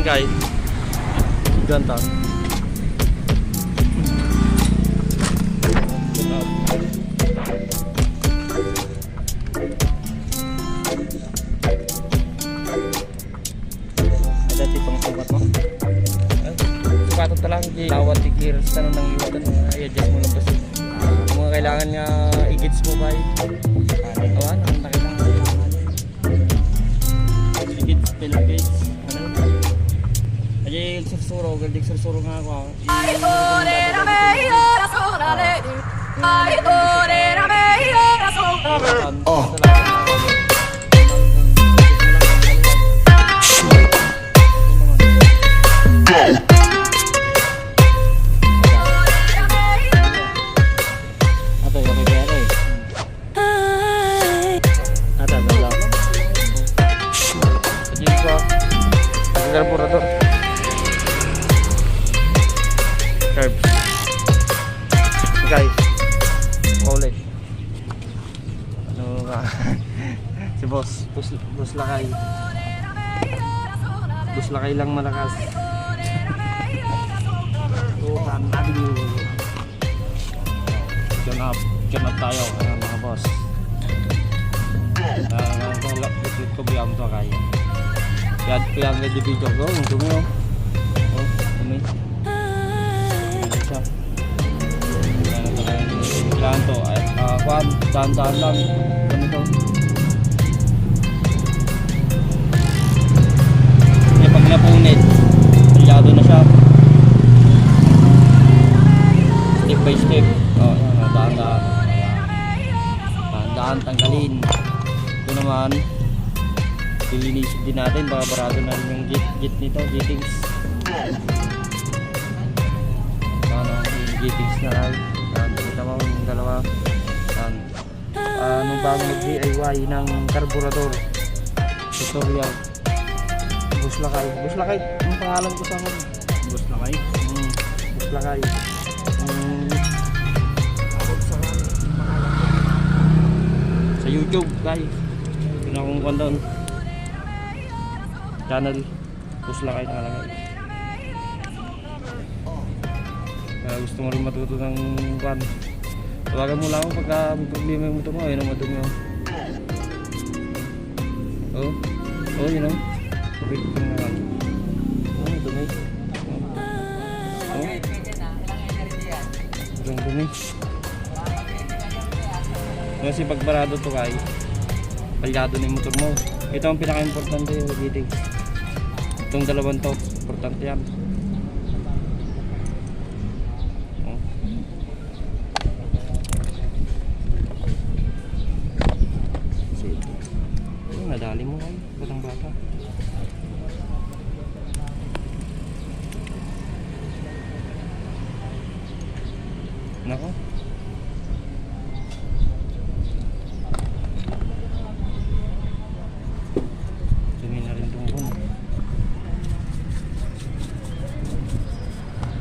natin guys. Ganta. Ada tipong sukat mo. Sukatot na lang di lawat di kiras tanong ng iwatan mo. I-adjust mo lang basta. Kung kailangan nga i-gits mo ba awan, ang kailangan i-gits, pil-gits aja sursuro, galdik sursuro nga ako oh. Carburetor carb guys ulit ano ka si boss lakay lang malakas turn up tayo mga boss ko biyam to kaya yang di video ko untungnya ini kailangan to dahan-dahan lang ganito pag napunit masyado na siya step by step dahan-dahan tanggalin ito naman lilinisin din natin, baka barado na rin yung gate nito, gatings yung gatings na rin kita mo yung dalawa nung bago nag-DIY ng carburetor tutorial bus lakay yung pangalan ko sa akin bus lakay sa YouTube guys yun akong kwan channel push lang kayo nakalagay kaya gusto mo rin matuto ng kwan tawagan mo lang pagka may problema yung motor mo ayun ang motor mo yun o kapit ko na lang dumi dumi kasi pag barado to kayo palyado na yung motor mo ito ang pinaka-importante yung gatings itong dalawang to, importante yan nadali mo kayo, batang bata nako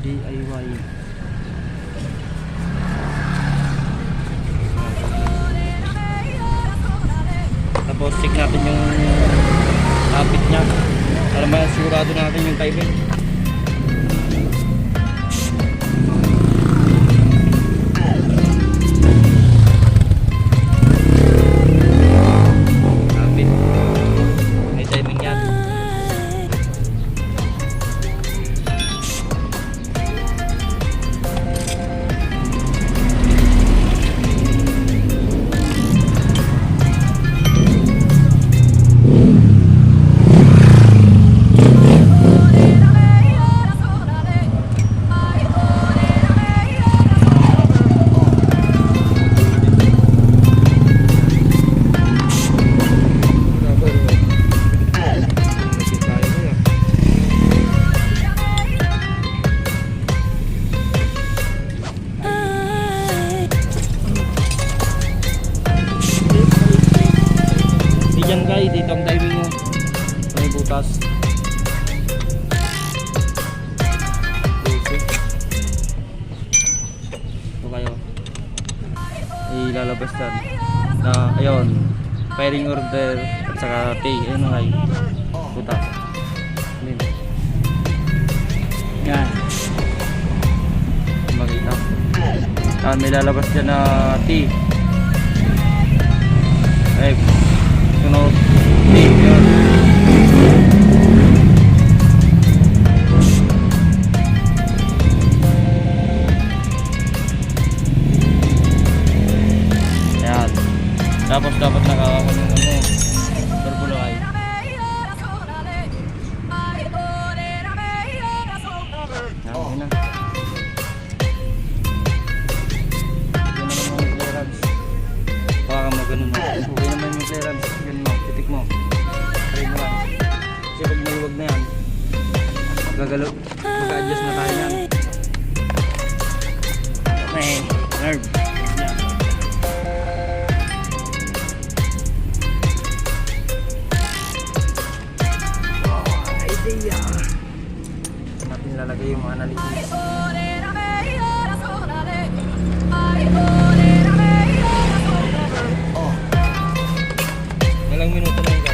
DIY tapos check natin yung kapit nya para masigurado natin yung timing kapit may timing yan dyan guys, dito ang diving mo may butas ito kayo ilalabas yan na ayun firing order at saka T ayun nga butas Yan. Makita. Yan, may lalabas dyan na T. Ay, sunod T. Yun. Yan. Tapos dapat nakakakuha ng turbulay. Yan na. Baka mo ganun mo. Okay naman yung clearance. Ganun mo, titik mo. Try mo lang. Kasi pag maluwag na yan, magagalaw. Mag-adjust na tayo yan. Okay, nerve. Yan. Oh, idea. Natin nilalagay yung mga analysis. Ilang minuto lang